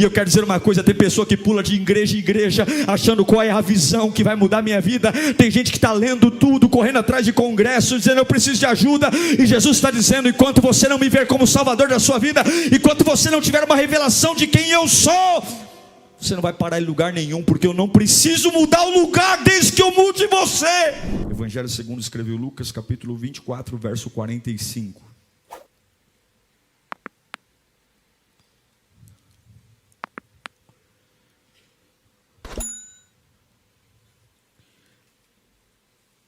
E eu quero dizer uma coisa, tem pessoa que pula de igreja em igreja, achando qual é a visão que vai mudar a minha vida. Tem gente que está lendo tudo, correndo atrás de congressos, dizendo eu preciso de ajuda. E Jesus está dizendo, enquanto você não me ver como Salvador da sua vida, enquanto você não tiver uma revelação de quem eu sou, você não vai parar em lugar nenhum, porque eu não preciso mudar o lugar desde que eu mude você. Evangelho segundo escreveu Lucas, capítulo 24, verso 45.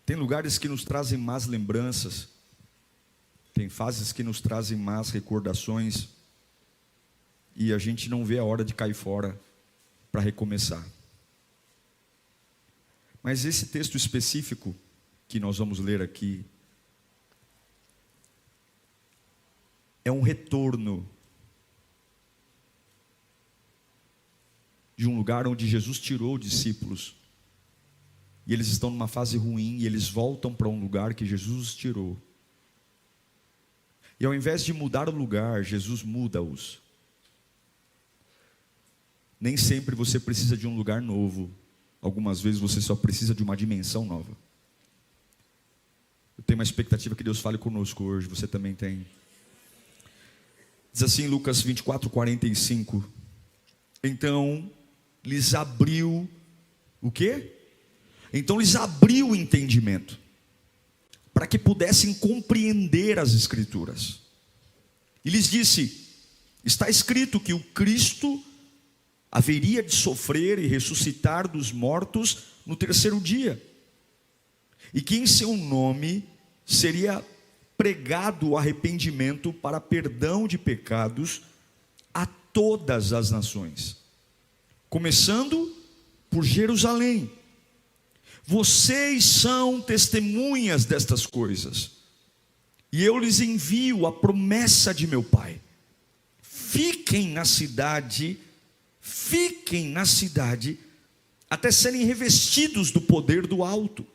Tem lugares que nos trazem más lembranças, tem fases que nos trazem más recordações, e a gente não vê a hora de cair fora para recomeçar. Mas esse texto específico que nós vamos ler aqui é um retorno de um lugar onde Jesus tirou discípulos. E eles estão numa fase ruim, e eles voltam para um lugar que Jesus os tirou. E ao invés de mudar o lugar, Jesus muda-os. Nem sempre você precisa de um lugar novo. Algumas vezes você só precisa de uma dimensão nova. Eu tenho uma expectativa que Deus fale conosco hoje, você também tem. Diz assim Lucas 24, 45. Então lhes abriu o quê? Então lhes abriu o entendimento, para que pudessem compreender as Escrituras. E lhes disse, está escrito que o Cristo haveria de sofrer e ressuscitar dos mortos no terceiro dia, e que em seu nome seria pregado o arrependimento para perdão de pecados a todas as nações, começando por Jerusalém. Vocês são testemunhas destas coisas, e eu lhes envio a promessa de meu Pai. Fiquem na cidade, até serem revestidos do poder do alto.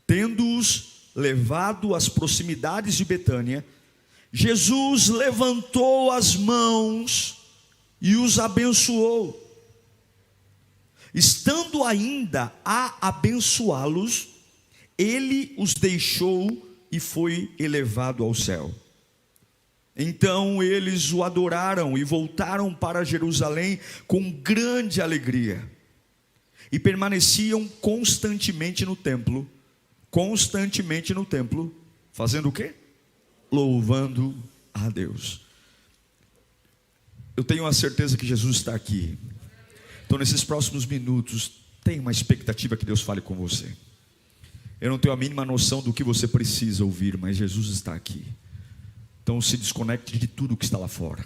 Tendo-os levado às proximidades de Betânia, Jesus levantou as mãos e os abençoou. Estando ainda a abençoá-los, ele os deixou e foi elevado ao céu. Então eles o adoraram e voltaram para Jerusalém com grande alegria, e permaneciam constantemente no templo, fazendo o quê? Louvando a Deus. Eu tenho a certeza que Jesus está aqui. Então nesses próximos minutos, tem uma expectativa que Deus fale com você. Eu não tenho a mínima noção do que você precisa ouvir, mas Jesus está aqui. Então se desconecte de tudo que está lá fora.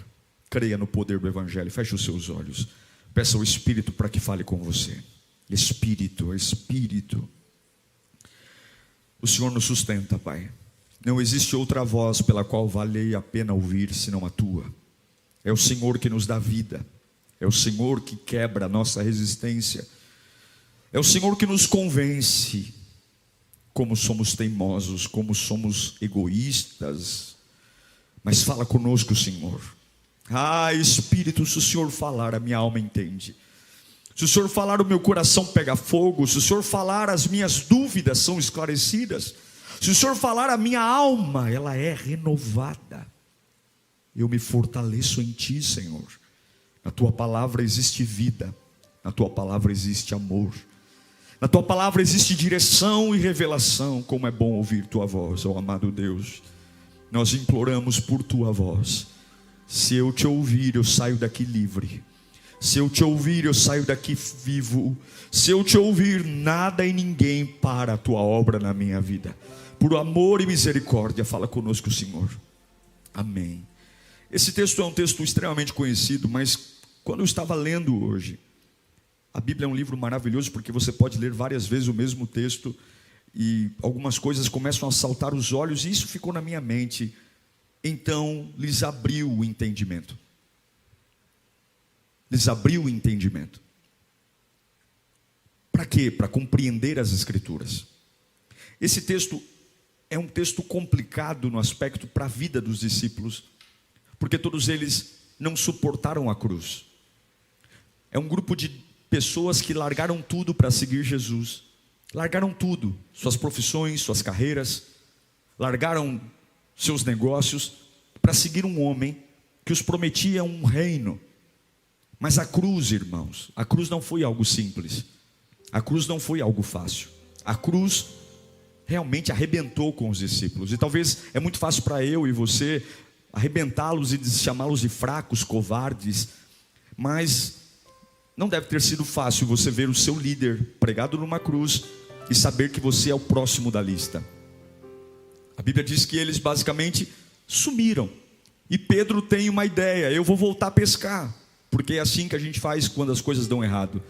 Creia no poder do Evangelho, feche os seus olhos. Peça ao Espírito para que fale com você. Espírito, o Senhor nos sustenta, Pai. Não existe outra voz pela qual vale a pena ouvir, senão a Tua. É o Senhor que nos dá vida. É o Senhor que quebra a nossa resistência. É o Senhor que nos convence como somos teimosos, como somos egoístas. Mas fala conosco, Senhor. Espírito, se o Senhor falar, a minha alma entende. Se o Senhor falar, o meu coração pega fogo. Se o Senhor falar, as minhas dúvidas são esclarecidas. Se o Senhor falar, a minha alma, ela é renovada. Eu me fortaleço em Ti, Senhor. Na Tua palavra existe vida, na Tua palavra existe amor, na Tua palavra existe direção e revelação. Como é bom ouvir Tua voz, ó amado Deus. Nós imploramos por Tua voz. Se eu Te ouvir, eu saio daqui livre. Se eu Te ouvir, eu saio daqui vivo. Se eu Te ouvir, nada e ninguém para a Tua obra na minha vida. Por amor e misericórdia, fala conosco, Senhor. Amém. Esse texto é um texto extremamente conhecido, mas quando eu estava lendo hoje, a Bíblia é um livro maravilhoso, porque você pode ler várias vezes o mesmo texto, e algumas coisas começam a saltar os olhos, e isso ficou na minha mente. Então lhes abriu o entendimento. Lhes abriu o entendimento. Para quê? Para compreender as Escrituras. Esse texto é um texto complicado no aspecto para a vida dos discípulos, porque todos eles não suportaram a cruz. É um grupo de pessoas que largaram tudo para seguir Jesus. Largaram tudo, suas profissões, suas carreiras, largaram seus negócios para seguir um homem que os prometia um reino. Mas a cruz, irmãos, a cruz não foi algo simples. A cruz não foi algo fácil. A cruz realmente arrebentou com os discípulos. E talvez é muito fácil para eu e você arrebentá-los e chamá-los de fracos, covardes. Mas não deve ter sido fácil você ver o seu líder pregado numa cruz e saber que você é o próximo da lista. A Bíblia diz que eles basicamente sumiram. E Pedro tem uma ideia: eu vou voltar a pescar. Porque é assim que a gente faz quando as coisas dão errado.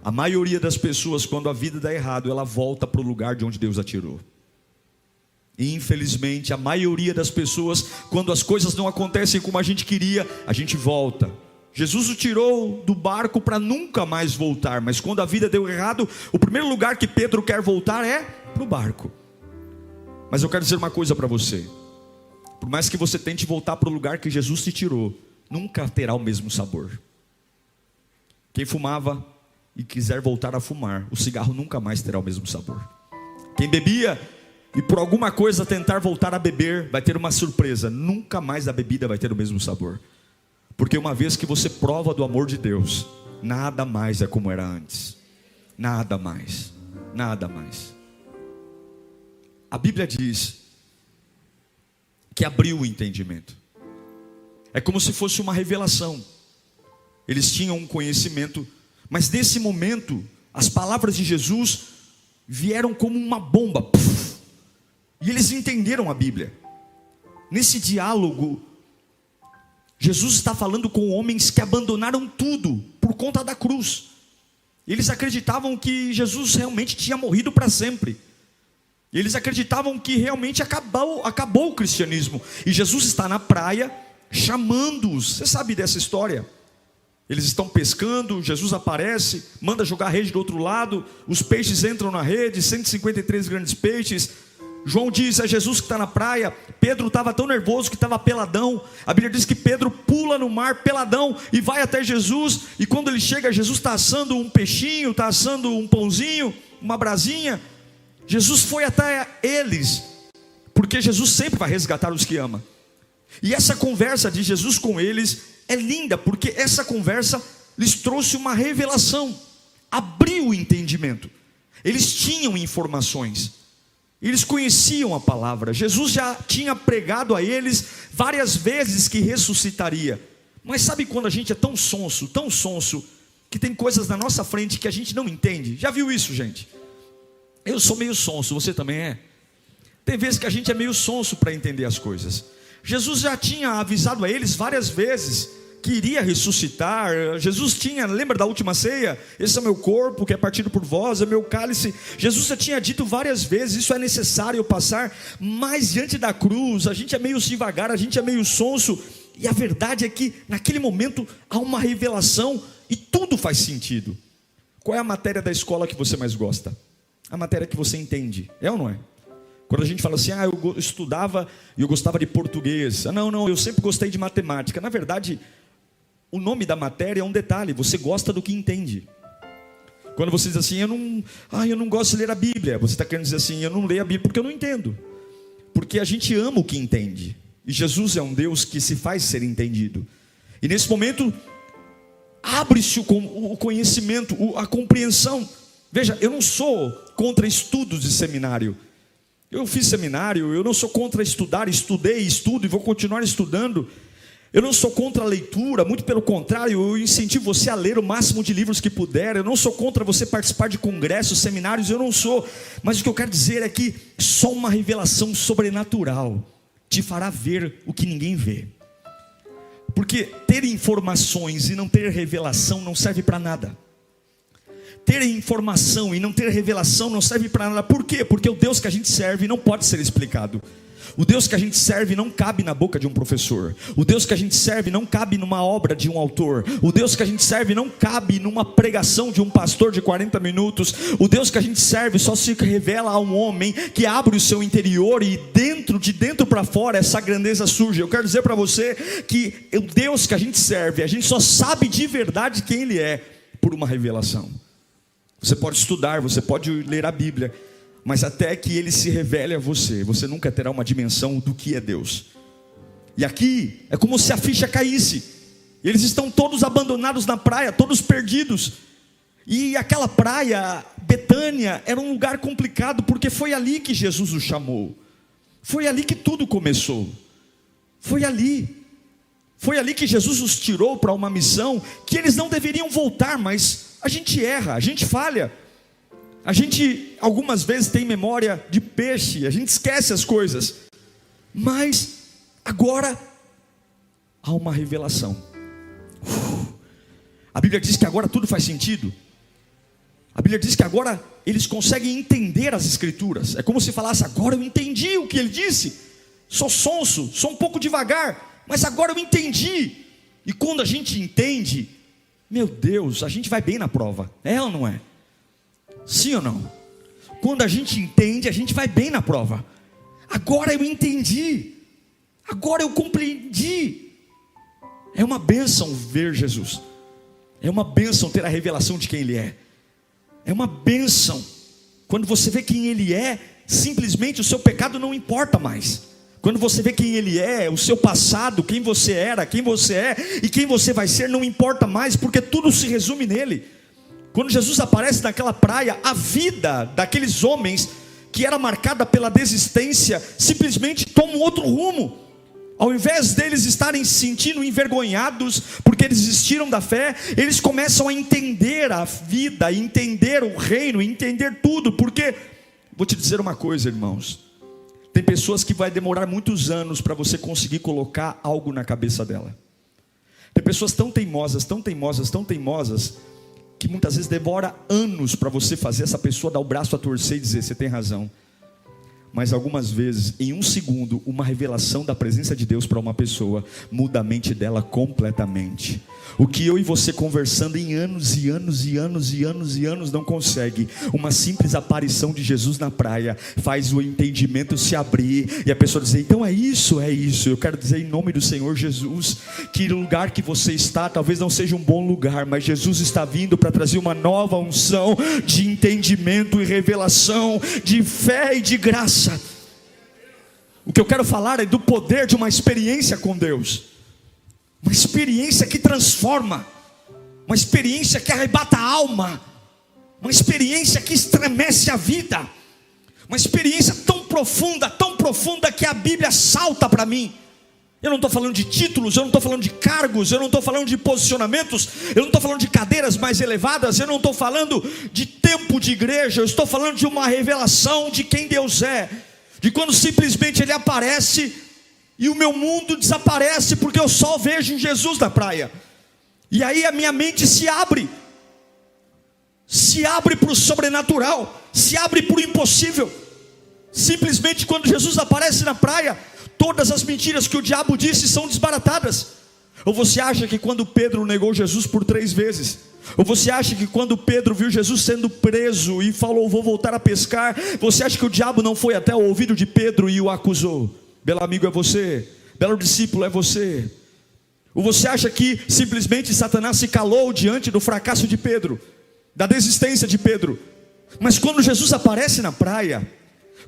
A maioria das pessoas, quando a vida dá errado, ela volta para o lugar de onde Deus a tirou. E infelizmente, a maioria das pessoas, quando as coisas não acontecem como a gente queria, a gente volta. Jesus o tirou do barco para nunca mais voltar. Mas quando a vida deu errado, o primeiro lugar que Pedro quer voltar é para o barco. Mas eu quero dizer uma coisa para você: por mais que você tente voltar para o lugar que Jesus te tirou, nunca terá o mesmo sabor. Quem fumava e quiser voltar a fumar, o cigarro nunca mais terá o mesmo sabor. Quem bebia e por alguma coisa tentar voltar a beber, vai ter uma surpresa: nunca mais a bebida vai ter o mesmo sabor. Porque uma vez que você prova do amor de Deus, nada mais é como era antes. Nada mais, nada mais. A Bíblia diz que abriu o entendimento. É como se fosse uma revelação. Eles tinham um conhecimento, mas nesse momento, as palavras de Jesus vieram como uma bomba. Puff, e eles entenderam a Bíblia. Nesse diálogo, Jesus está falando com homens que abandonaram tudo por conta da cruz. Eles acreditavam que Jesus realmente tinha morrido para sempre. Eles acreditavam que realmente acabou o cristianismo. E Jesus está na praia chamando-os. Você sabe dessa história? Eles estão pescando, Jesus aparece, manda jogar a rede do outro lado, os peixes entram na rede, 153 grandes peixes. João diz: é Jesus que está na praia. Pedro estava tão nervoso que estava peladão. A Bíblia diz que Pedro pula no mar peladão e vai até Jesus. E quando ele chega, Jesus está assando um peixinho, está assando um pãozinho, uma brasinha. Jesus foi até eles, porque Jesus sempre vai resgatar os que ama. E essa conversa de Jesus com eles é linda, porque essa conversa lhes trouxe uma revelação, abriu o entendimento. Eles tinham informações, eles conheciam a palavra. Jesus já tinha pregado a eles várias vezes que ressuscitaria. Mas sabe quando a gente é tão sonso, que tem coisas na nossa frente que a gente não entende? Já viu isso, gente? Eu sou meio sonso, você também é? Tem vezes que a gente é meio sonso para entender as coisas. Jesus já tinha avisado a eles várias vezes que iria ressuscitar. Jesus tinha, lembra da última ceia? Esse é o meu corpo que é partido por vós, é meu cálice. Jesus já tinha dito várias vezes: isso é necessário passar. Mas diante da cruz, a gente é meio devagar, a gente é meio sonso. E a verdade é que naquele momento há uma revelação e tudo faz sentido. Qual é a matéria da escola que você mais gosta? A matéria que você entende, é ou não é? Quando a gente fala assim: eu estudava e eu gostava de português. Não, eu sempre gostei de matemática. Na verdade, o nome da matéria é um detalhe: você gosta do que entende. Quando você diz assim: eu não gosto de ler a Bíblia, você está querendo dizer assim: eu não leio a Bíblia porque eu não entendo. Porque a gente ama o que entende. E Jesus é um Deus que se faz ser entendido. E nesse momento, abre-se o conhecimento, a compreensão. Veja, eu não sou contra estudos de seminário. Eu fiz seminário, eu não sou contra estudar, estudei, estudo e vou continuar estudando. Eu não sou contra a leitura, muito pelo contrário, eu incentivo você a ler o máximo de livros que puder. Eu não sou contra você participar de congressos, seminários, eu não sou. Mas o que eu quero dizer é que só uma revelação sobrenatural te fará ver o que ninguém vê. Porque ter informações e não ter revelação não serve para nada. Ter informação e não ter revelação não serve para nada. Por quê? Porque o Deus que a gente serve não pode ser explicado. O Deus que a gente serve não cabe na boca de um professor. O Deus que a gente serve não cabe numa obra de um autor. O Deus que a gente serve não cabe numa pregação de um pastor de 40 minutos. O Deus que a gente serve só se revela a um homem que abre o seu interior e de dentro para fora essa grandeza surge. Eu quero dizer para você que o Deus que a gente serve, a gente só sabe de verdade quem Ele é por uma revelação. Você pode estudar, você pode ler a Bíblia, mas até que Ele se revele a você, você nunca terá uma dimensão do que é Deus. E aqui é como se a ficha caísse. Eles estão todos abandonados na praia, todos perdidos. E aquela praia, Betânia, era um lugar complicado, porque foi ali que Jesus os chamou. Foi ali que tudo começou. Foi ali que Jesus os tirou para uma missão que eles não deveriam voltar, mas a gente erra, a gente falha. A gente algumas vezes tem memória de peixe, a gente esquece as coisas. Mas agora há uma revelação. A Bíblia diz que agora tudo faz sentido. A Bíblia diz que agora eles conseguem entender as Escrituras. É como se falasse: agora eu entendi o que ele disse. Sou sonso, sou um pouco devagar, mas agora eu entendi. E quando a gente entende, meu Deus, a gente vai bem na prova. É ou não é? Sim ou não? Quando a gente entende, a gente vai bem na prova. Agora eu entendi. Agora eu compreendi. É uma bênção ver Jesus. É uma bênção ter a revelação de quem Ele é. É uma bênção quando você vê quem Ele é. Simplesmente o seu pecado não importa mais. Quando você vê quem Ele é, o seu passado, quem você era, quem você é e quem você vai ser, não importa mais, porque tudo se resume nele. Quando Jesus aparece naquela praia, a vida daqueles homens que era marcada pela desistência simplesmente toma um outro rumo. Ao invés deles estarem se sentindo envergonhados porque eles desistiram da fé, eles começam a entender a vida, entender o reino, entender tudo. Porque, vou te dizer uma coisa, irmãos, tem pessoas que vai demorar muitos anos para você conseguir colocar algo na cabeça dela. Tem pessoas tão teimosas, tão teimosas, tão teimosas, que muitas vezes demora anos para você fazer essa pessoa dar o braço a torcer e dizer: você tem razão. Mas algumas vezes, em um segundo, uma revelação da presença de Deus para uma pessoa muda a mente dela completamente. O que eu e você conversando em anos e anos e anos e anos e anos não consegue, uma simples aparição de Jesus na praia faz o entendimento se abrir e a pessoa dizer: então é isso, é isso. Eu quero dizer em nome do Senhor Jesus, que o lugar que você está talvez não seja um bom lugar, mas Jesus está vindo para trazer uma nova unção de entendimento e revelação, de fé e de graça. O que eu quero falar é do poder de uma experiência com Deus. Uma experiência que transforma. Uma experiência que arrebata a alma. Uma experiência que estremece a vida. Uma experiência tão profunda que a Bíblia salta para mim. Eu não estou falando de títulos, eu não estou falando de cargos, eu não estou falando de posicionamentos, eu não estou falando de cadeiras mais elevadas, eu não estou falando de tempo de igreja, eu estou falando de uma revelação de quem Deus é. De quando simplesmente Ele aparece e o meu mundo desaparece, porque eu só vejo Jesus na praia. E aí a minha mente se abre para o sobrenatural, se abre para o impossível. Simplesmente quando Jesus aparece na praia, todas as mentiras que o diabo disse são desbaratadas. Ou você acha que quando Pedro negou Jesus por 3 vezes, ou você acha que quando Pedro viu Jesus sendo preso e falou: vou voltar a pescar, você acha que o diabo não foi até o ouvido de Pedro e o acusou? Belo amigo é você, belo discípulo é você. Ou você acha que simplesmente Satanás se calou diante do fracasso de Pedro, da desistência de Pedro? Mas quando Jesus aparece na praia,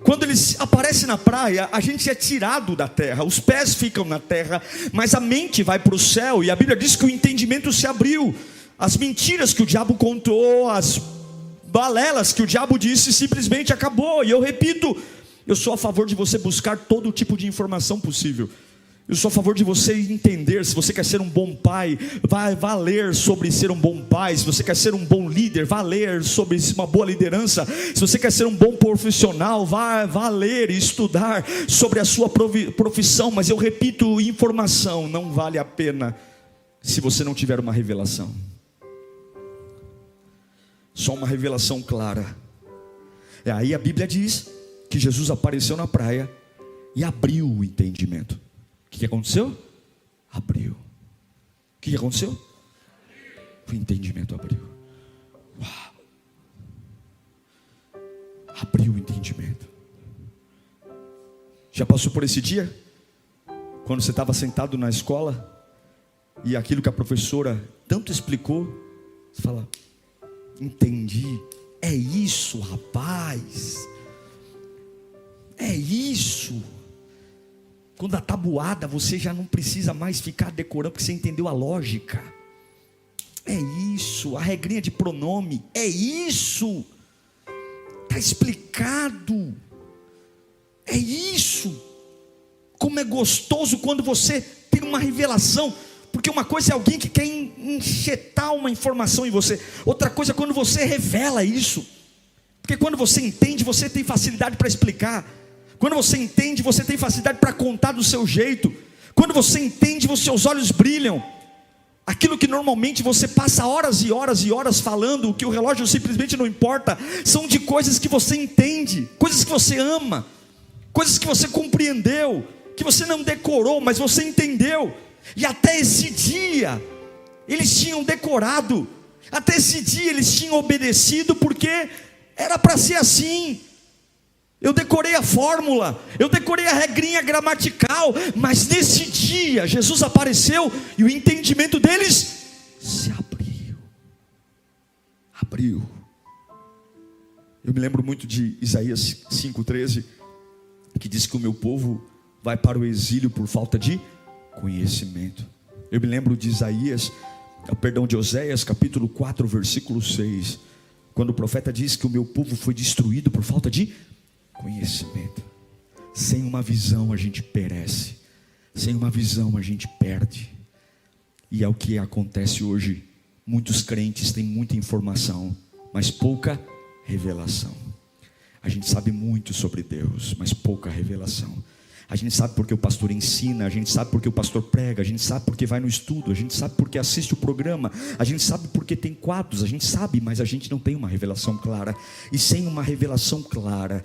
quando Ele aparece na praia, a gente é tirado da terra, os pés ficam na terra, mas a mente vai para o céu. E a Bíblia diz que o entendimento se abriu. As mentiras que o diabo contou, as balelas que o diabo disse, simplesmente acabou. E eu repito, eu sou a favor de você buscar todo tipo de informação possível. Eu sou a favor de você entender. Se você quer ser um bom pai, vá ler sobre ser um bom pai. Se você quer ser um bom líder, vá ler sobre uma boa liderança. Se você quer ser um bom profissional, vá ler e estudar sobre a sua profissão. Mas eu repito, informação não vale a pena se você não tiver uma revelação. Só uma revelação clara. Aí a Bíblia diz que Jesus apareceu na praia e abriu o entendimento. O que aconteceu? Abriu. O que aconteceu? O entendimento abriu. Uau. Abriu o entendimento. Já passou por esse dia? Quando você estava sentado na escola e aquilo que a professora tanto explicou, você fala: entendi, é isso, rapaz, é isso. Quando a tabuada você já não precisa mais ficar decorando, porque você entendeu a lógica. É isso, a regrinha de pronome, é isso, está explicado, é isso. Como é gostoso quando você tem uma revelação, porque uma coisa é alguém que quer enxetar uma informação em você, outra coisa é quando você revela isso, porque quando você entende, você tem facilidade para explicar, quando você entende, você tem facilidade para contar do seu jeito, quando você entende, os seus olhos brilham. Aquilo que normalmente você passa horas e horas e horas falando, o que o relógio simplesmente não importa, são de coisas que você entende, coisas que você ama, coisas que você compreendeu, que você não decorou, mas você entendeu. E até esse dia eles tinham decorado, até esse dia eles tinham obedecido, porque era para ser assim. Eu decorei a fórmula, eu decorei a regrinha gramatical, mas nesse dia Jesus apareceu e o entendimento deles se abriu. Abriu. Eu me lembro muito de Isaías 5,13, que diz que o meu povo vai para o exílio por falta de conhecimento. Eu me lembro de de Oséias capítulo 4, versículo 6, quando o profeta diz que o meu povo foi destruído por falta de conhecimento. Sem uma visão a gente perece, sem uma visão a gente perde. E é o que acontece hoje. Muitos crentes têm muita informação, mas pouca revelação. A gente sabe muito sobre Deus, mas pouca revelação. A gente sabe porque o pastor ensina, a gente sabe porque o pastor prega, a gente sabe porque vai no estudo, a gente sabe porque assiste o programa, a gente sabe porque tem quadros, a gente sabe, mas a gente não tem uma revelação clara. E sem uma revelação clara,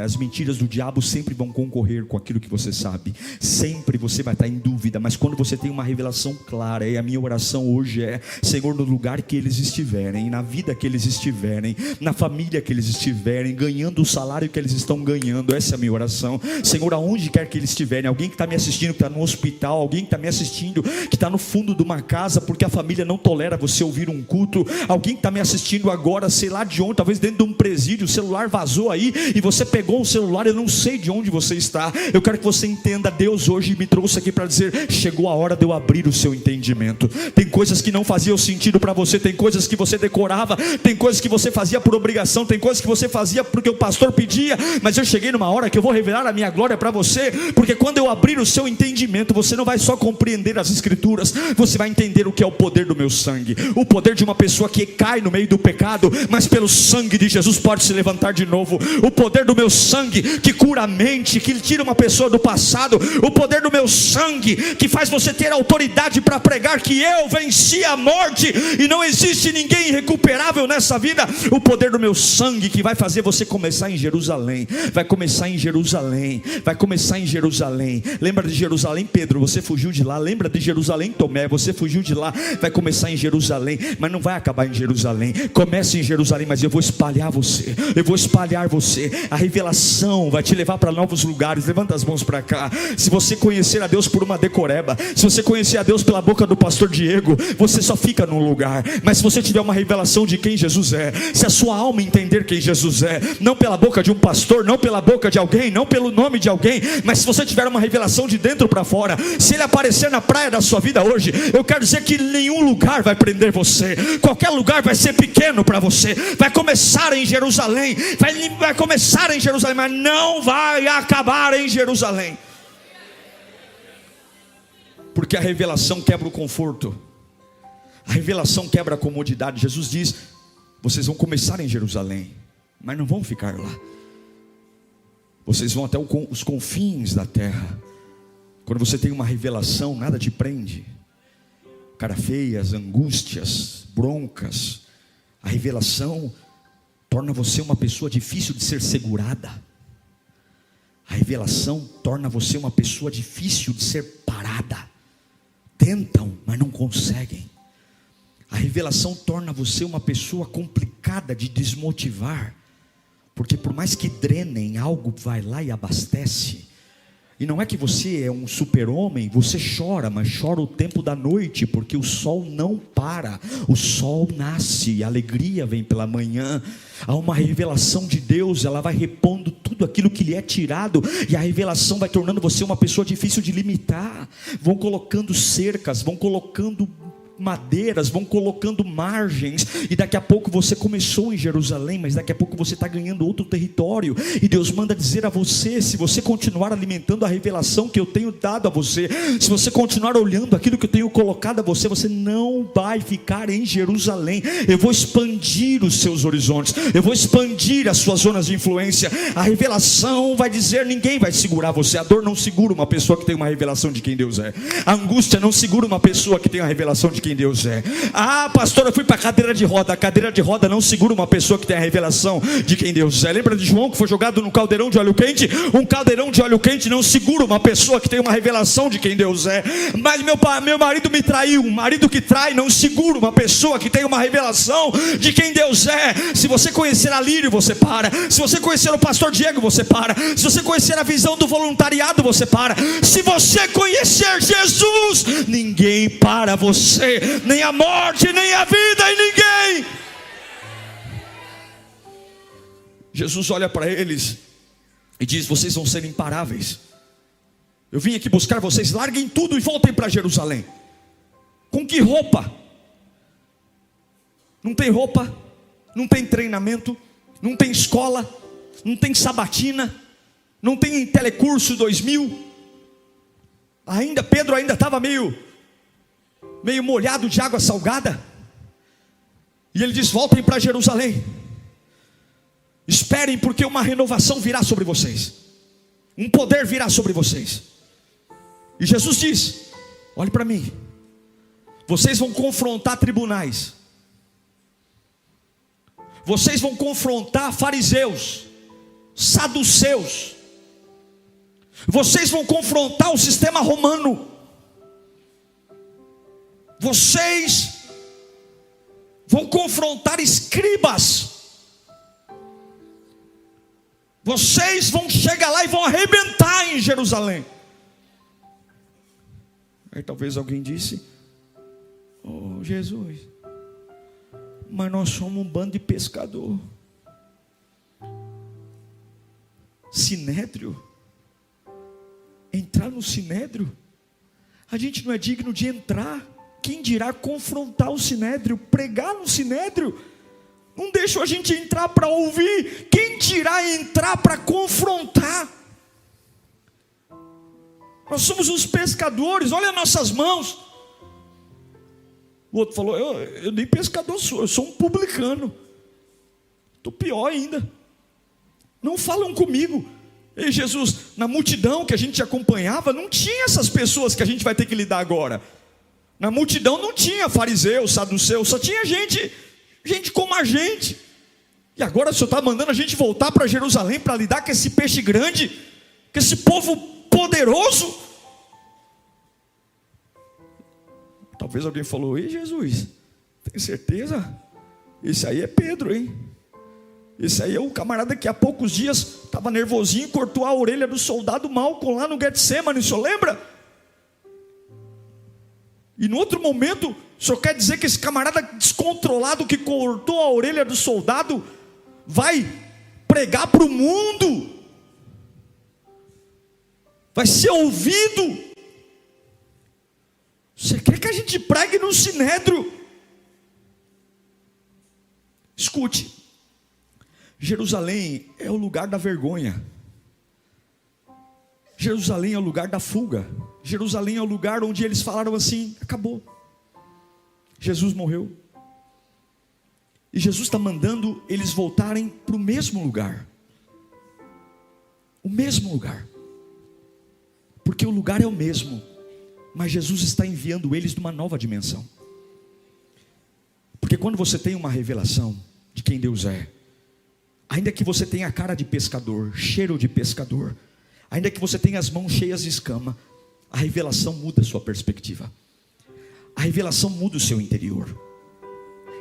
as mentiras do diabo sempre vão concorrer com aquilo que você sabe. Sempre você vai estar em dúvida, mas quando você tem uma revelação clara, e a minha oração hoje é: Senhor, no lugar que eles estiverem, na vida que eles estiverem, na família que eles estiverem, ganhando o salário que eles estão ganhando, essa é a minha oração. Senhor, aonde quer que eles estiverem, alguém que está me assistindo, que está no hospital, alguém que está me assistindo, que está no fundo de uma casa, porque a família não tolera você ouvir um culto, alguém que está me assistindo agora, sei lá de onde, talvez dentro de um presídio, o celular vazou aí, e você pegou o celular, eu não sei de onde você está. Eu quero que você entenda, Deus hoje me trouxe aqui para dizer: chegou a hora de eu abrir o seu entendimento. Tem coisas que não faziam sentido para você, tem coisas que você decorava, tem coisas que você fazia por obrigação, tem coisas que você fazia porque o pastor pedia, mas eu cheguei numa hora que eu vou revelar a minha glória para você, porque quando eu abrir o seu entendimento, você não vai só compreender as escrituras, você vai entender o que é o poder do meu sangue, o poder de uma pessoa que cai no meio do pecado, mas pelo sangue de Jesus pode se levantar de novo, o poder do meu sangue que cura a mente, que tira uma pessoa do passado, o poder do meu sangue que faz você ter autoridade para pregar que eu venci a morte e não existe ninguém irrecuperável nessa vida, o poder do meu sangue que vai fazer você começar em Jerusalém, vai começar em Jerusalém, vai começar em Jerusalém. Lembra de Jerusalém, Pedro? Você fugiu de lá. Lembra de Jerusalém, Tomé? Você fugiu de lá. Vai começar em Jerusalém, mas não vai acabar em Jerusalém. Comece em Jerusalém, mas eu vou espalhar você. Eu vou espalhar você. A revelação vai te levar para novos lugares. Levanta as mãos para cá. Se você conhecer a Deus por uma decoreba, se você conhecer a Deus pela boca do pastor Diego, você só fica num lugar. Mas se você tiver uma revelação de quem Jesus é, se a sua alma entender quem Jesus é, não pela boca de um pastor, não pela boca de alguém, não pelo nome de alguém, mas se você tiver uma revelação de dentro para fora, se ele aparecer na praia da sua vida hoje, eu quero dizer que nenhum lugar vai prender você, qualquer lugar vai ser pequeno para você. Vai começar em Jerusalém, vai começar em Jerusalém, mas não vai acabar em Jerusalém, porque a revelação quebra o conforto, a revelação quebra a comodidade. Jesus diz: vocês vão começar em Jerusalém, mas não vão ficar lá. Vocês vão até os confins da terra. Quando você tem uma revelação, nada te prende. Cara feias, angústias, broncas. A revelação torna você uma pessoa difícil de ser segurada. A revelação torna você uma pessoa difícil de ser parada. Tentam, mas não conseguem. A revelação torna você uma pessoa complicada de desmotivar. Porque por mais que drenem, algo vai lá e abastece. E não é que você é um super-homem, você chora, mas chora o tempo da noite, porque o sol não para, o sol nasce, a alegria vem pela manhã. Há uma revelação de Deus, ela vai repondo tudo aquilo que lhe é tirado, e a revelação vai tornando você uma pessoa difícil de limitar. Vão colocando cercas, vão colocando madeiras, vão colocando margens, e daqui a pouco você começou em Jerusalém, mas daqui a pouco você está ganhando outro território, e Deus manda dizer a você: se você continuar alimentando a revelação que eu tenho dado a você, se você continuar olhando aquilo que eu tenho colocado a você, você não vai ficar em Jerusalém. Eu vou expandir os seus horizontes, eu vou expandir as suas zonas de influência. A revelação vai dizer: ninguém vai segurar você. A dor não segura uma pessoa que tem uma revelação de quem Deus é. A angústia não segura uma pessoa que tem a revelação de quem Deus é. Ah, pastor, eu fui para a cadeira de roda. A cadeira de roda não segura uma pessoa que tem a revelação de quem Deus é. Lembra de João que foi jogado num caldeirão de óleo quente? Um caldeirão de óleo quente não segura uma pessoa que tem uma revelação de quem Deus é. Mas meu marido me traiu. Um marido que trai não segura uma pessoa que tem uma revelação de quem Deus é. Se você conhecer a Lírio, você para. Se você conhecer o pastor Diego, você para. Se você conhecer a visão do voluntariado, você para. Se você conhecer Jesus, ninguém para você, nem a morte, nem a vida, e ninguém. Jesus olha para eles e diz: vocês vão ser imparáveis. Eu vim aqui buscar vocês, larguem tudo e voltem para Jerusalém. Com que roupa? Não tem roupa, não tem treinamento, não tem escola, não tem sabatina, não tem telecurso 2000. Pedro ainda estava meio molhado de água salgada. E ele diz: voltem para Jerusalém. Esperem, porque uma renovação virá sobre vocês. Um poder virá sobre vocês. E Jesus diz: olhe para mim. Vocês vão confrontar tribunais. Vocês vão confrontar fariseus, saduceus. Vocês vão confrontar o sistema romano. Vocês vão confrontar escribas. Vocês vão chegar lá e vão arrebentar em Jerusalém. Aí talvez alguém disse: oh Jesus, mas nós somos um bando de pescador. Sinédrio? Entrar no Sinédrio? A gente não é digno de entrar. Quem dirá confrontar o Sinédrio, pregar no Sinédrio? Não deixam a gente entrar para ouvir. Quem dirá entrar para confrontar? Nós somos uns pescadores, olha nossas mãos. O outro falou: eu nem pescador sou, eu sou um publicano. Estou pior ainda. Não falam comigo. Ei, Jesus, na multidão que a gente acompanhava, não tinha essas pessoas que a gente vai ter que lidar agora. Na multidão não tinha fariseu, saduceu, só tinha gente como a gente. E agora o Senhor está mandando a gente voltar para Jerusalém para lidar com esse peixe grande, com esse povo poderoso. Talvez alguém falou: ei, Jesus, tem certeza? Esse aí é Pedro, hein? Esse aí é o camarada que há poucos dias estava nervosinho e cortou a orelha do soldado Malcolm lá no Getsemane, o senhor lembra? E no outro momento, o senhor quer dizer que esse camarada descontrolado que cortou a orelha do soldado vai pregar para o mundo? Vai ser ouvido? Você quer que a gente pregue no Sinédrio? Escute. Jerusalém é o lugar da vergonha. Jerusalém é o lugar da fuga. Jerusalém é o lugar onde eles falaram assim: acabou, Jesus morreu. E Jesus está mandando eles voltarem para o mesmo lugar. O mesmo lugar. Porque o lugar é o mesmo, mas Jesus está enviando eles numa nova dimensão. Porque quando você tem uma revelação de quem Deus é, ainda que você tenha a cara de pescador, cheiro de pescador, ainda que você tenha as mãos cheias de escama, a revelação muda a sua perspectiva. A revelação muda o seu interior.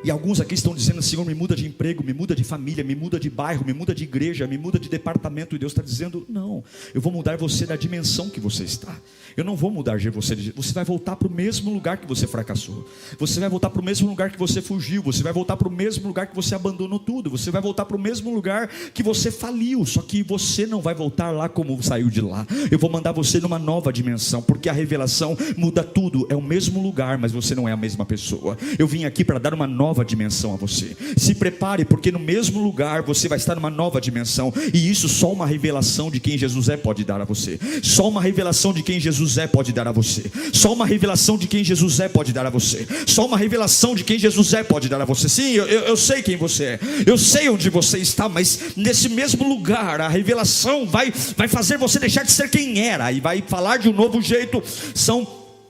E alguns aqui estão dizendo: Senhor, me muda de emprego, me muda de família, me muda de bairro, me muda de igreja, me muda de departamento. E Deus está dizendo: não, eu vou mudar você da dimensão que você está. Eu não vou mudar você. Você vai voltar para o mesmo lugar que você fracassou. Você vai voltar para o mesmo lugar que você fugiu. Você vai voltar para o mesmo lugar que você abandonou tudo. Você vai voltar para o mesmo lugar que você faliu. Só que você não vai voltar lá como saiu de lá. Eu vou mandar você numa nova dimensão, porque a revelação muda tudo. É o mesmo lugar, mas você não é a mesma pessoa. Eu vim aqui para dar uma nova dimensão a você. Se prepare, porque no mesmo lugar você vai estar numa nova dimensão. E isso só uma revelação de quem Jesus é pode dar a você. Só uma revelação de quem Jesus é pode dar a você. Só uma revelação de quem Jesus é pode dar a você. Só uma revelação de quem Jesus é pode dar a você. Sim, eu sei quem você é. Eu sei onde você está, mas nesse mesmo lugar a revelação vai fazer você deixar de ser quem era e vai falar de um novo jeito. São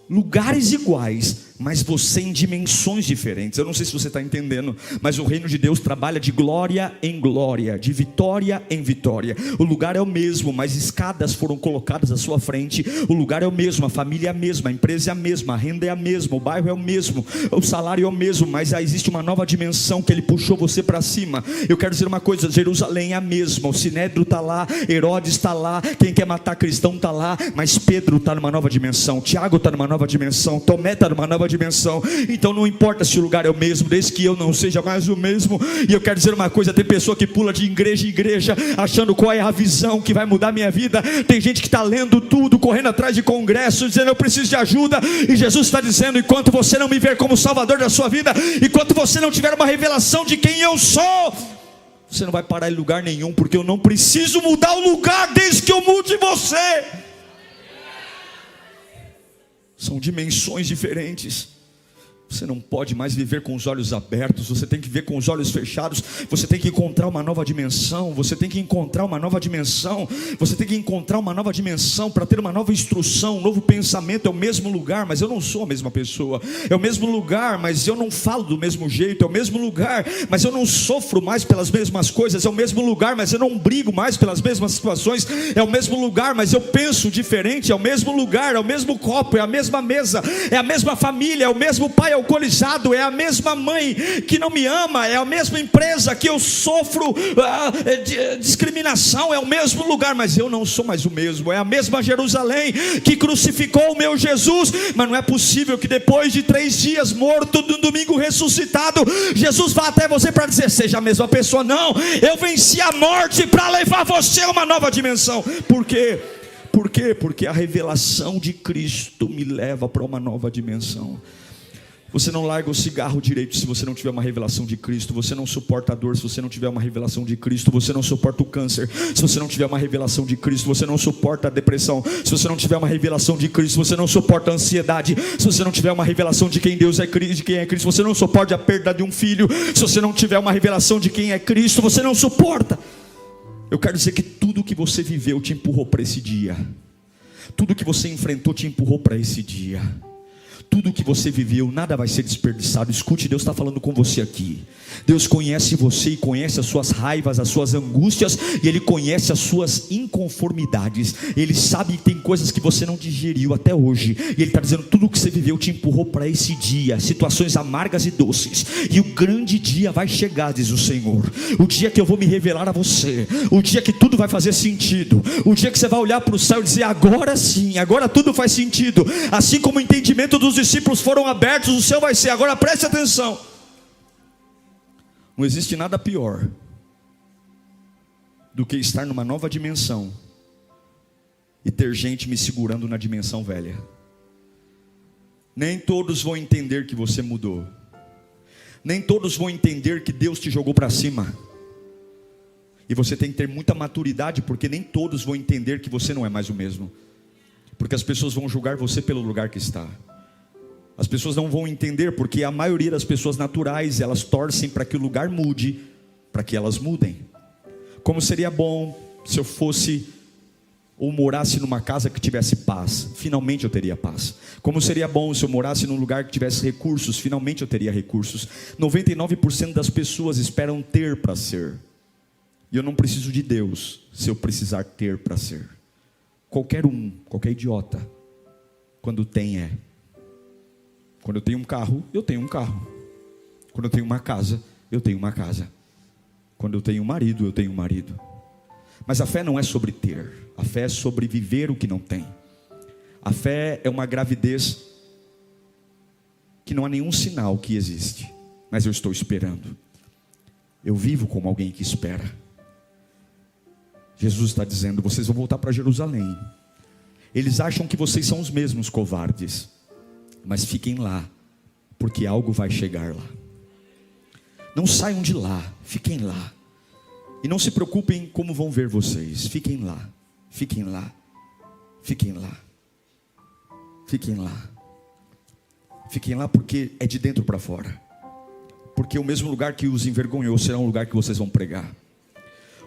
lugares iguais, mas você em dimensões diferentes. Eu não sei se você está entendendo, mas o reino de Deus trabalha de glória em glória, de vitória em vitória. O lugar é o mesmo, mas escadas foram colocadas à sua frente. O lugar é o mesmo, a família é a mesma, a empresa é a mesma, a renda é a mesma, o bairro é o mesmo, o salário é o mesmo, mas existe uma nova dimensão que Ele puxou você para cima. Eu quero dizer uma coisa: Jerusalém é a mesma, o Sinédrio está lá, Herodes está lá, quem quer matar cristão está lá, mas Pedro está numa nova dimensão, Tiago está numa nova dimensão, Tomé está numa nova dimensão. Então não importa se o lugar é o mesmo, desde que eu não seja mais o mesmo. E eu quero dizer uma coisa: tem pessoa que pula de igreja em igreja, achando qual é a visão que vai mudar a minha vida. Tem gente que está lendo tudo, correndo atrás de congresso, dizendo: eu preciso de ajuda. E Jesus está dizendo: enquanto você não me ver como Salvador da sua vida, enquanto você não tiver uma revelação de quem eu sou, você não vai parar em lugar nenhum, porque eu não preciso mudar o lugar desde que eu mude você. São dimensões diferentes. Você não pode mais viver com os olhos abertos, você tem que ver com os olhos fechados. Você tem que encontrar uma nova dimensão. Você tem que encontrar uma nova dimensão. Você tem que encontrar uma nova dimensão para ter uma nova instrução, um novo pensamento. É o mesmo lugar, mas eu não sou a mesma pessoa. É o mesmo lugar, mas eu não falo do mesmo jeito. É o mesmo lugar, mas eu não sofro mais pelas mesmas coisas. É o mesmo lugar, mas eu não brigo mais pelas mesmas situações. É o mesmo lugar, mas eu penso diferente. É o mesmo lugar, é o mesmo copo, é a mesma mesa, é a mesma família, é o mesmo pai alcoolizado, é a mesma mãe que não me ama, é a mesma empresa que eu sofro discriminação, é o mesmo lugar, mas eu não sou mais o mesmo. É a mesma Jerusalém que crucificou o meu Jesus, mas não é possível que depois de 3 dias morto, no domingo ressuscitado, Jesus vá até você para dizer: seja a mesma pessoa. Não, eu venci a morte para levar você a uma nova dimensão. Por quê? Por quê? Porque a revelação de Cristo me leva para uma nova dimensão. Você não larga o cigarro direito se você não tiver uma revelação de Cristo. Você não suporta a dor se você não tiver uma revelação de Cristo. Você não suporta o câncer se você não tiver uma revelação de Cristo. Você não suporta a depressão se você não tiver uma revelação de Cristo. Você não suporta a ansiedade se você não tiver uma revelação de quem Deus é, de quem é Cristo. Você não suporta a perda de um filho se você não tiver uma revelação de quem é Cristo. Você não suporta. Eu quero dizer que tudo que você viveu te empurrou para esse dia. Tudo que você enfrentou te empurrou para esse dia. Tudo que você viveu, nada vai ser desperdiçado. Escute, Deus está falando com você aqui. Deus conhece você e conhece as suas raivas, as suas angústias, e Ele conhece as suas inconformidades. Ele sabe que tem coisas que você não digeriu até hoje, e Ele está dizendo: tudo que você viveu te empurrou para esse dia, situações amargas e doces, e o grande dia vai chegar, diz o Senhor. O dia que eu vou me revelar a você, o dia que tudo vai fazer sentido, o dia que você vai olhar para o céu e dizer: agora sim, agora tudo faz sentido. Assim como o entendimento dos discípulos foram abertos, o seu vai ser. Agora preste atenção. Não existe nada pior do que estar numa nova dimensão e ter gente me segurando na dimensão velha. Nem todos vão entender que você mudou. Nem todos vão entender que Deus te jogou para cima. E você tem que ter muita maturidade, porque nem todos vão entender que você não é mais o mesmo. Porque as pessoas vão julgar você pelo lugar que está. As pessoas não vão entender, porque a maioria das pessoas naturais, elas torcem para que o lugar mude, para que elas mudem. Como seria bom se eu fosse ou morasse numa casa que tivesse paz. Finalmente eu teria paz. Como seria bom se eu morasse num lugar que tivesse recursos. Finalmente eu teria recursos. 99% das pessoas esperam ter para ser. E eu não preciso de Deus se eu precisar ter para ser. qualquer idiota, quando tem Quando eu tenho um carro, eu tenho um carro. Quando eu tenho uma casa, eu tenho uma casa. Quando eu tenho um marido, eu tenho um marido. Mas a fé não é sobre ter, a fé é sobre viver o que não tem. A fé é uma gravidez que não há nenhum sinal que existe, mas eu estou esperando. Eu vivo como alguém que espera. Jesus está dizendo: vocês vão voltar para Jerusalém. Eles acham que vocês são os mesmos covardes, mas fiquem lá, porque algo vai chegar lá. Não saiam de lá, fiquem lá. E não se preocupem como vão ver vocês. Fiquem lá, fiquem lá, fiquem lá, fiquem lá. Fiquem lá, porque é de dentro para fora. Porque o mesmo lugar que os envergonhou será um lugar que vocês vão pregar.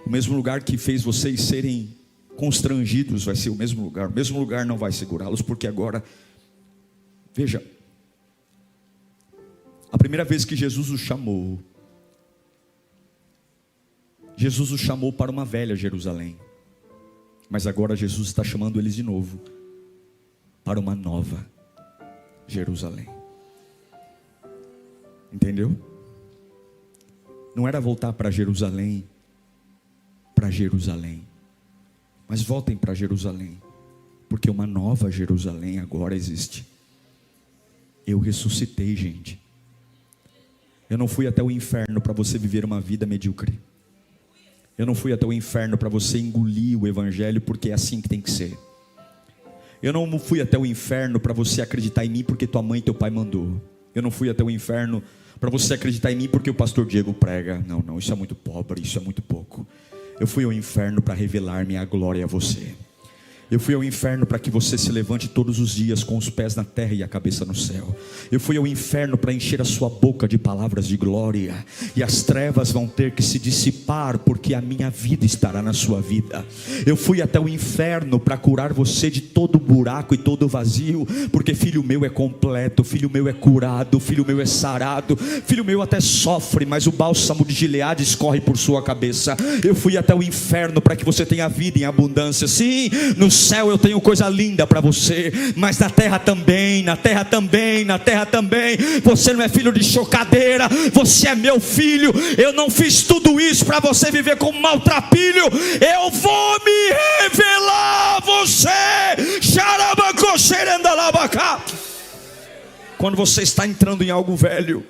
O mesmo lugar que fez vocês serem constrangidos vai ser o mesmo lugar. O mesmo lugar não vai segurá-los, porque agora, veja, a primeira vez que Jesus os chamou para uma velha Jerusalém. Mas agora Jesus está chamando eles de novo para uma nova Jerusalém. Entendeu? Não era voltar para Jerusalém, mas voltem para Jerusalém, porque uma nova Jerusalém agora existe. Eu ressuscitei, gente. Eu não fui até o inferno para você viver uma vida medíocre. Eu não fui até o inferno para você engolir o evangelho, porque é assim que tem que ser. Eu não fui até o inferno para você acreditar em mim porque tua mãe e teu pai mandou. Eu não fui até o inferno para você acreditar em mim porque o pastor Diego prega. Não, isso é muito pobre, isso é muito pouco. Eu fui ao inferno para revelar minha glória a você. Eu fui ao inferno para que você se levante todos os dias com os pés na terra e a cabeça no céu. Eu fui ao inferno para encher a sua boca de palavras de glória. E as trevas vão ter que se dissipar, porque a minha vida estará na sua vida. Eu fui até o inferno para curar você de todo buraco e todo vazio, porque filho meu é completo, filho meu é curado, filho meu é sarado, filho meu até sofre, mas o bálsamo de Gileade escorre por sua cabeça. Eu fui até o inferno para que você tenha vida em abundância. Sim, no céu eu tenho coisa linda para você, mas na terra também, você não é filho de chocadeira, você é meu filho. Eu não fiz tudo isso para você viver como maltrapilho. Eu vou me revelar a você. Quando você está entrando em algo velho,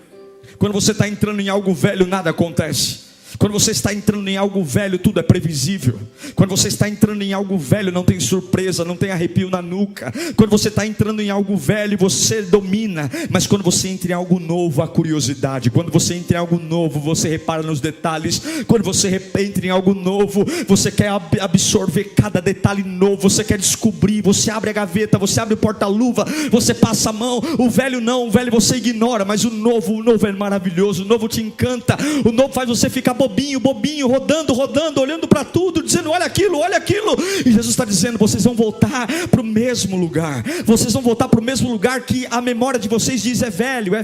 nada acontece. Quando você está entrando em algo velho, tudo é previsível. Quando você está entrando em algo velho, não tem surpresa, não tem arrepio na nuca. Quando você está entrando em algo velho, você domina. Mas quando você entra em algo novo, há curiosidade. Quando você entra em algo novo, você repara nos detalhes. Quando você entra em algo novo, você quer absorver cada detalhe novo. Você quer descobrir, você abre a gaveta, você abre o porta-luva, você passa a mão. O velho não, o velho você ignora. Mas o novo é maravilhoso. O novo te encanta. O novo faz você ficar bobinho, rodando, olhando para tudo, dizendo olha aquilo, e Jesus está dizendo: vocês vão voltar para o mesmo lugar, que a memória de vocês diz é velho,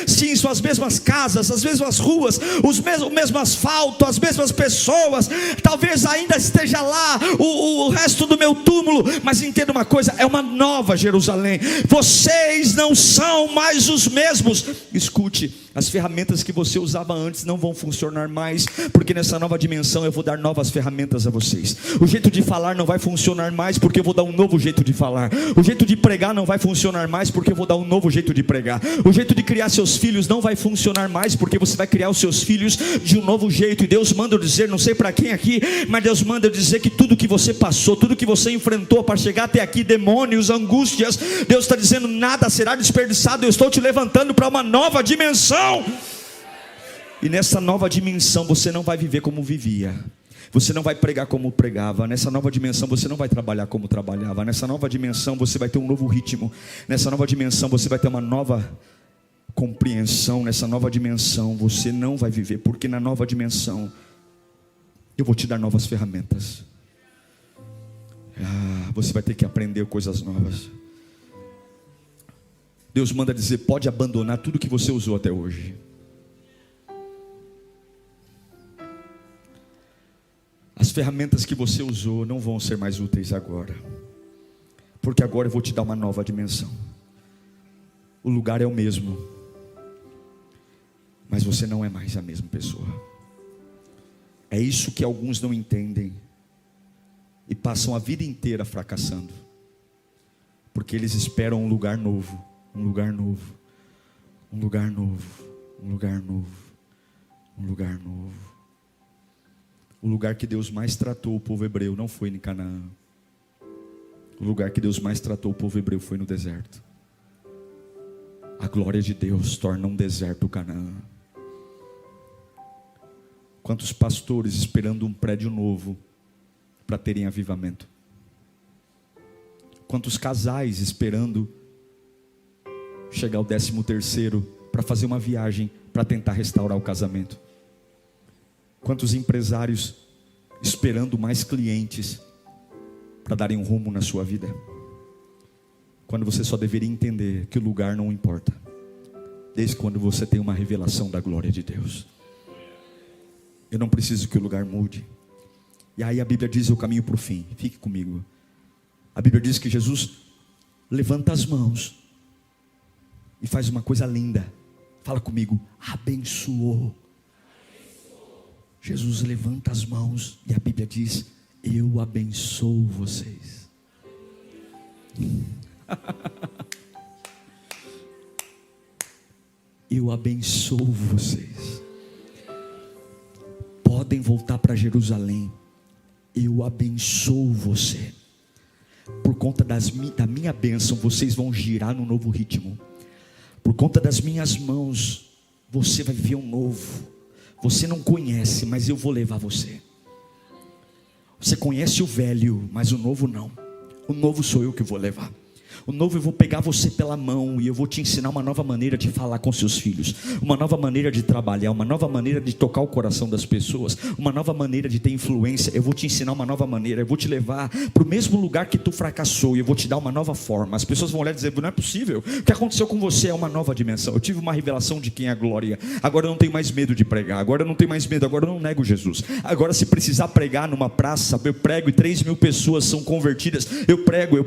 sim, são as mesmas casas, as mesmas ruas, o mesmo asfalto, as mesmas pessoas, talvez ainda esteja lá o resto do meu túmulo, mas entenda uma coisa, é uma nova Jerusalém, vocês não são mais os mesmos. Escute, as ferramentas que você usava antes não vão funcionar mais, porque nessa nova dimensão eu vou dar novas ferramentas a vocês. O jeito de falar não vai funcionar mais, porque eu vou dar um novo jeito de falar. O jeito de pregar não vai funcionar mais, porque eu vou dar um novo jeito de pregar. O jeito de criar seus filhos não vai funcionar mais, porque você vai criar os seus filhos de um novo jeito. E Deus manda eu dizer, não sei para quem aqui, mas Deus manda eu dizer que tudo que você passou, tudo que você enfrentou para chegar até aqui, demônios, angústias, Deus está dizendo: nada será desperdiçado. Eu estou te levantando para uma nova dimensão. E nessa nova dimensão você não vai viver como vivia, você não vai pregar como pregava. Nessa nova dimensão você não vai trabalhar como trabalhava. Nessa nova dimensão você vai ter um novo ritmo. Nessa nova dimensão você vai ter uma nova compreensão. Nessa nova dimensão você não vai viver, porque na nova dimensão eu vou te dar novas ferramentas. Você vai ter que aprender coisas novas. Deus manda dizer: pode abandonar tudo que você usou até hoje. ferramentas que você usou não vão ser mais úteis agora, porque agora eu vou te dar uma nova dimensão. O lugar é o mesmo, mas você não é mais a mesma pessoa. É isso que alguns não entendem e passam a vida inteira fracassando, porque eles esperam um lugar novo, um lugar novo, um lugar novo, um lugar novo, um lugar novo. O lugar que Deus mais tratou o povo hebreu não foi em Canaã. O lugar que Deus mais tratou o povo hebreu foi no deserto. A glória de Deus torna um deserto o Canaã. Quantos pastores esperando um prédio novo para terem avivamento? Quantos casais esperando chegar ao 13º para fazer uma viagem para tentar restaurar o casamento? Quantos empresários esperando mais clientes para darem um rumo na sua vida? Quando você só deveria entender que o lugar não importa, desde quando você tem uma revelação da glória de Deus. Eu não preciso que o lugar mude. E aí a Bíblia diz: eu caminho para o fim. Fique comigo. A Bíblia diz que Jesus levanta as mãos e faz uma coisa linda. Fala comigo: abençoou. Jesus levanta as mãos e a Bíblia diz: eu abençoo vocês. Eu abençoo vocês. Podem voltar para Jerusalém. Eu abençoo você. Por conta da minha bênção, vocês vão girar num novo ritmo. Por conta das minhas mãos, você vai viver um novo. Você não conhece, mas eu vou levar você. Você conhece o velho, mas o novo não. O novo sou eu que vou levar. O novo eu vou pegar você pela mão e eu vou te ensinar uma nova maneira de falar com seus filhos, uma nova maneira de trabalhar, uma nova maneira de tocar o coração das pessoas, uma nova maneira de ter influência. Eu vou te ensinar uma nova maneira, eu vou te levar para o mesmo lugar que tu fracassou e eu vou te dar uma nova forma. As pessoas vão olhar e dizer: não é possível, o que aconteceu com você é uma nova dimensão. Eu tive uma revelação de quem é a glória. Agora eu não tenho mais medo de pregar, agora eu não tenho mais medo, agora eu não nego Jesus. Agora, se precisar pregar numa praça, eu prego e 3.000 pessoas são convertidas. Eu prego,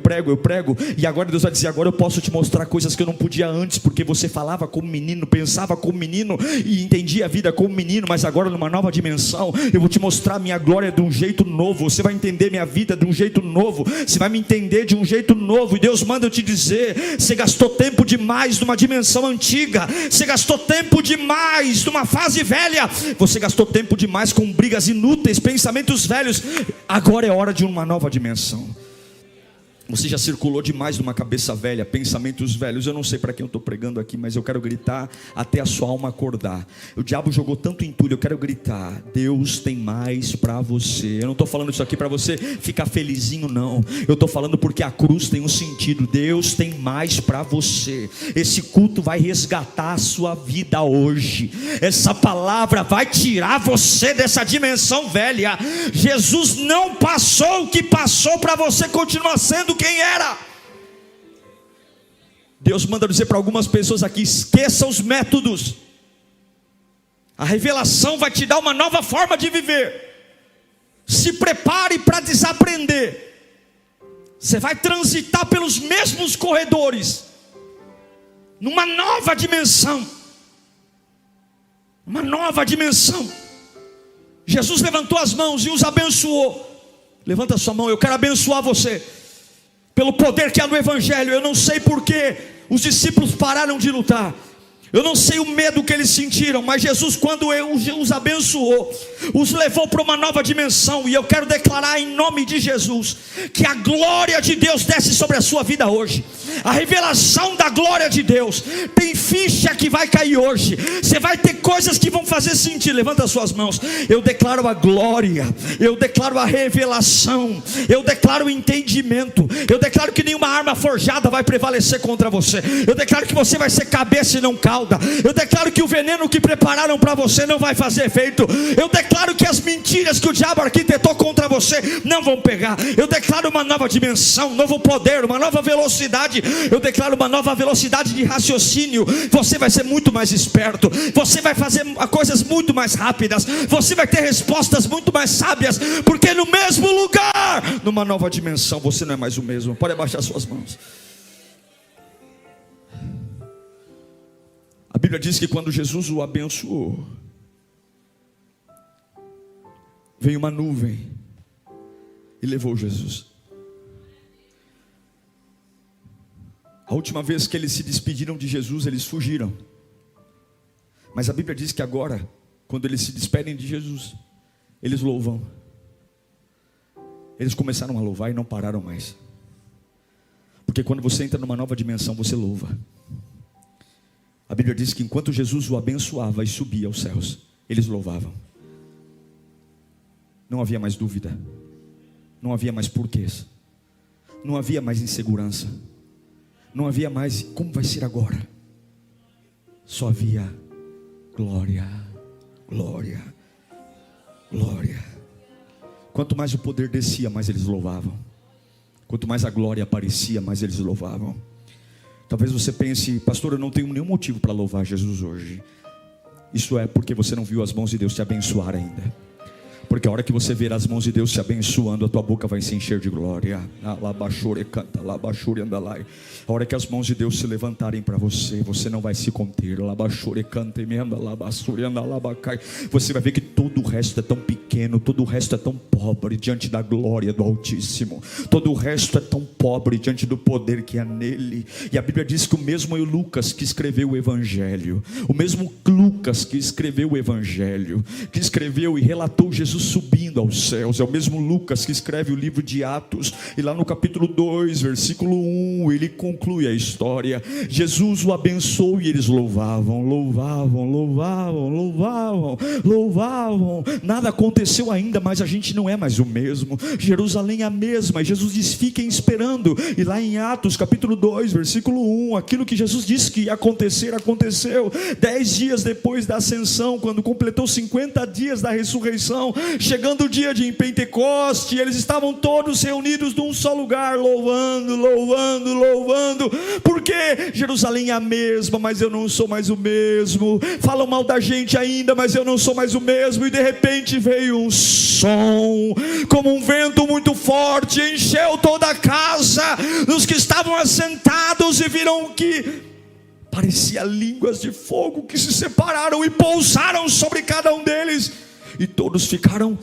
e agora Deus vai dizer: agora eu posso te mostrar coisas que eu não podia antes, porque você falava como menino, pensava como menino e entendia a vida como menino, mas agora numa nova dimensão, eu vou te mostrar a minha glória de um jeito novo. Você vai entender minha vida de um jeito novo, você vai me entender de um jeito novo. E Deus manda eu te dizer: você gastou tempo demais numa dimensão antiga, você gastou tempo demais numa fase velha, você gastou tempo demais com brigas inúteis, pensamentos velhos. Agora é hora de uma nova dimensão. Você já circulou demais numa cabeça velha, pensamentos velhos. Eu não sei para quem eu estou pregando aqui, mas eu quero gritar até a sua alma acordar. O diabo jogou tanto entulho, eu quero gritar: Deus tem mais para você. Eu não estou falando isso aqui para você ficar felizinho, não. Eu estou falando porque a cruz tem um sentido. Deus tem mais para você. Esse culto vai resgatar a sua vida hoje. Essa palavra vai tirar você dessa dimensão velha. Jesus não passou o que passou para você continuar sendo quem era. Deus manda dizer para algumas pessoas aqui: esqueça os métodos. A revelação vai te dar uma nova forma de viver. Se prepare para desaprender. Você vai transitar pelos mesmos corredores, numa nova dimensão. Uma nova dimensão. Jesus levantou as mãos e os abençoou. Levanta a sua mão: eu quero abençoar você. Pelo poder que há no Evangelho. Eu não sei porque os discípulos pararam de lutar. Eu não sei o medo que eles sentiram, mas Jesus, quando os abençoou, os levou para uma nova dimensão. E eu quero declarar em nome de Jesus que a glória de Deus desce sobre a sua vida hoje. A revelação da glória de Deus. Tem ficha que vai cair hoje. Você vai ter coisas que vão fazer sentido. Levanta as suas mãos. Eu declaro a glória, eu declaro a revelação, eu declaro o entendimento, eu declaro que nenhuma arma forjada vai prevalecer contra você. Eu declaro que você vai ser cabeça e não cauda. fralda. Eu declaro que o veneno que prepararam para você não vai fazer efeito. Eu declaro que as mentiras que o diabo arquitetou contra você não vão pegar. Eu declaro uma nova dimensão, um novo poder, uma nova velocidade. Eu declaro uma nova velocidade de raciocínio. Você vai ser muito mais esperto. Você vai fazer coisas muito mais rápidas. Você vai ter respostas muito mais sábias. Porque no mesmo lugar, numa nova dimensão, você não é mais o mesmo. Pode abaixar suas mãos. A Bíblia diz que quando Jesus o abençoou, veio uma nuvem e levou Jesus. A última vez que eles se despediram de Jesus, eles fugiram. Mas a Bíblia diz que agora, quando eles se despedem de Jesus, eles louvam. Eles começaram a louvar e não pararam mais. Porque quando você entra numa nova dimensão, você louva. A Bíblia diz que enquanto Jesus o abençoava e subia aos céus, eles louvavam. Não havia mais dúvida. Não havia mais porquês. Não havia mais insegurança. Não havia mais como vai ser agora. Só havia glória, glória, glória. Quanto mais o poder descia, mais eles louvavam. Quanto mais a glória aparecia, mais eles louvavam. Talvez você pense: pastor, eu não tenho nenhum motivo para louvar Jesus hoje. Isso é porque você não viu as mãos de Deus te abençoar ainda. Porque a hora que você ver as mãos de Deus te abençoando, a tua boca vai se encher de glória. A hora que as mãos de Deus se levantarem para você, você não vai se conter. Você vai ver que todo o resto é tão pequeno, todo o resto é tão pobre diante da glória do Altíssimo. Todo o resto é tão pobre diante do poder que há nele. E a Bíblia diz que o mesmo Lucas que escreveu o Evangelho, o mesmo Lucas que escreveu o Evangelho, que escreveu e relatou Jesus subindo aos céus, é o mesmo Lucas que escreve o livro de Atos. E lá no capítulo 2, versículo 1, ele conclui a história. Jesus o abençoou e eles louvavam, louvavam, louvavam, louvavam, louvavam. Nada aconteceu ainda, mas a gente não é mais o mesmo. Jerusalém é a mesma, e Jesus diz: fiquem esperando. E lá em Atos capítulo 2, versículo 1, aquilo que Jesus disse que ia acontecer, aconteceu. 10 dias depois da ascensão, quando completou 50 dias da ressurreição, chegando o dia de Pentecoste, eles estavam todos reunidos num só lugar, louvando, louvando, louvando. Porque Jerusalém é a mesma, mas eu não sou mais o mesmo. Falam mal da gente ainda, mas eu não sou mais o mesmo. E de repente veio um som, como um vento muito forte, encheu toda a casa dos que estavam assentados, e viram que parecia línguas de fogo que se separaram e pousaram sobre cada um deles. E todos ficaram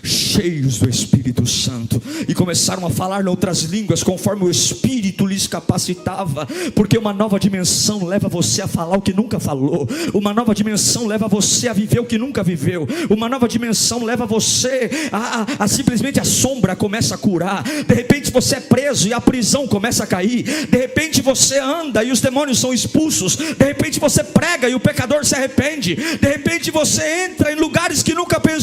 cheios do Espírito Santo, e começaram a falar em outras línguas conforme o Espírito lhes capacitava. Porque uma nova dimensão leva você a falar o que nunca falou. Uma nova dimensão leva você a viver o que nunca viveu. Uma nova dimensão leva você a simplesmente a sombra começa a curar. De repente você é preso e a prisão começa a cair. De repente você anda e os demônios são expulsos. De repente você prega e o pecador se arrepende. De repente você entra em lugares que nunca pensou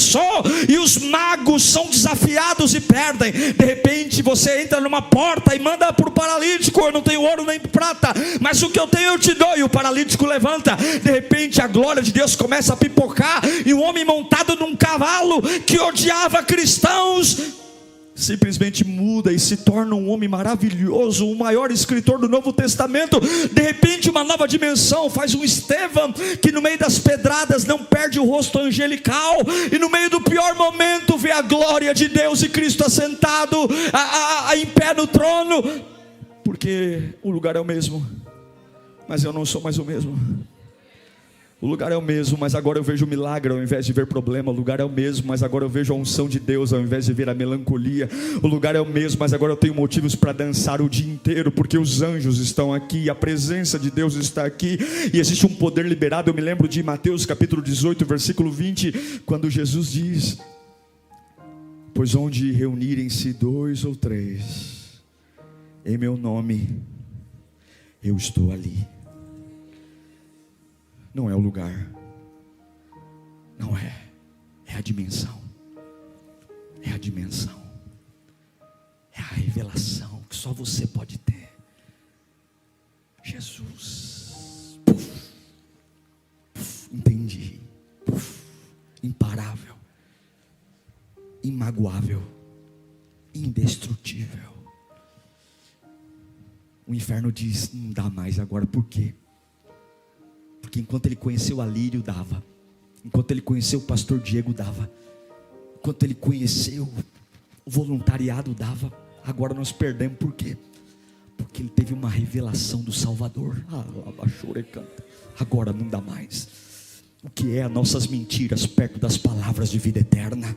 e os magos são desafiados e perdem. De repente você entra numa porta e manda para o paralítico: eu não tenho ouro nem prata, mas o que eu tenho eu te dou. E o paralítico levanta. De repente a glória de Deus começa a pipocar, e um homem montado num cavalo que odiava cristãos simplesmente muda e se torna um homem maravilhoso, o maior escritor do Novo Testamento. De repente uma nova dimensão faz um Estevão que no meio das pedradas não perde o rosto angelical, e no meio do pior momento vê a glória de Deus e Cristo assentado em pé no trono. Porque o lugar é o mesmo, mas eu não sou mais o mesmo. O lugar é o mesmo, mas agora eu vejo o milagre ao invés de ver problema. O lugar é o mesmo, mas agora eu vejo a unção de Deus ao invés de ver a melancolia. O lugar é o mesmo, mas agora eu tenho motivos para dançar o dia inteiro, porque os anjos estão aqui, a presença de Deus está aqui, e existe um poder liberado. Eu me lembro de Mateus capítulo 18, versículo 20, quando Jesus diz: pois onde reunirem-se 2 ou 3 em meu nome, eu estou ali. Não é o lugar, não é, é a dimensão, é a dimensão, é a revelação que só você pode ter. Jesus. Puf, puf, entendi. Puf, imparável, imagoável, indestrutível. O inferno diz: não dá mais agora. Por quê? Porque enquanto ele conheceu a Lírio, dava. Enquanto ele conheceu o pastor Diego, dava. Enquanto ele conheceu o voluntariado, dava. Agora nós perdemos. Por quê? Porque ele teve uma revelação do Salvador. Agora não dá mais. O que é as nossas mentiras perto das palavras de vida eterna?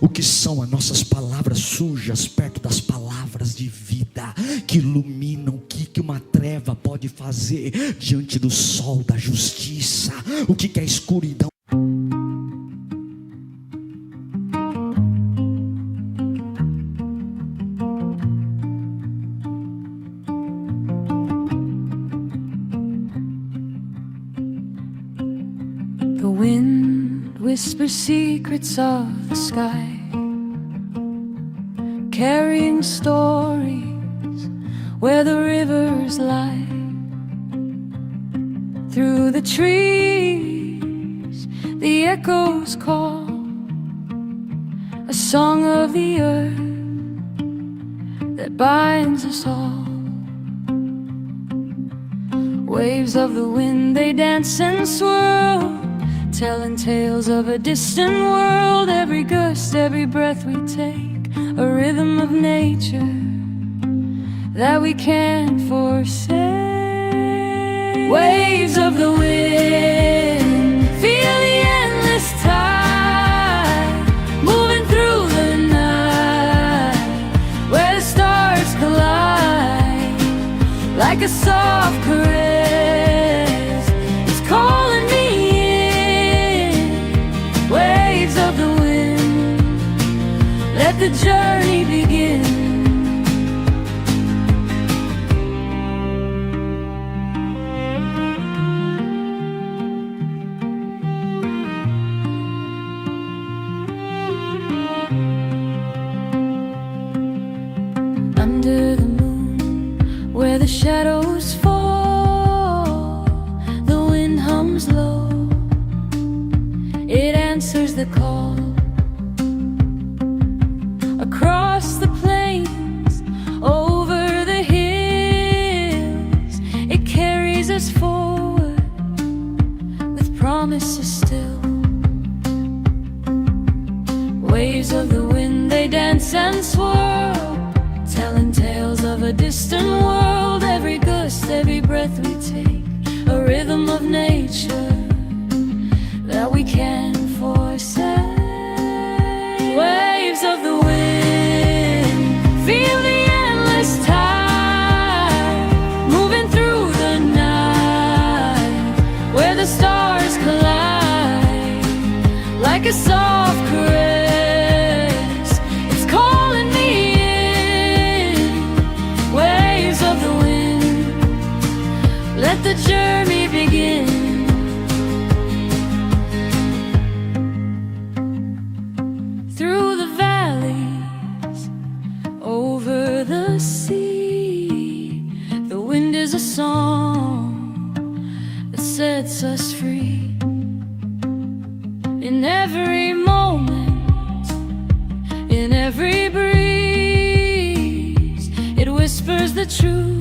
O que são as nossas palavras sujas perto das palavras de vida que iluminam? O que uma treva pode fazer diante do sol da justiça? O que a escuridão? The wind whispers secrets of the sky, carrying stories where the rivers lie. Through the trees the echoes call, a song of the earth that binds us all. Waves of the wind, they dance and swirl, telling tales of a distant world. Every gust, every breath we take, a rhythm of nature that we can't forsake. Waves of the wind, feel the endless tide, moving through the night, where the stars collide, like a soft caress, it's calling me. Of the wind, let the journey begin. Under the moon, where the shadows fall, the wind hums low, it answers the call. Across the plains, over the hills, it carries us forward with promises still. Waves of the wind, they dance and swirl, telling tales of a distant world. Every gust, every breath we take, a rhythm of nature that we can't forsake. Waves of the wind, feel the endless tide, moving through the night, where the stars collide, like a soft caress, it's calling me in. Waves of the wind, let the journey begin. Through the valleys, over the sea, the wind is a song that sets us free. In every moment, in every breeze, it whispers the truth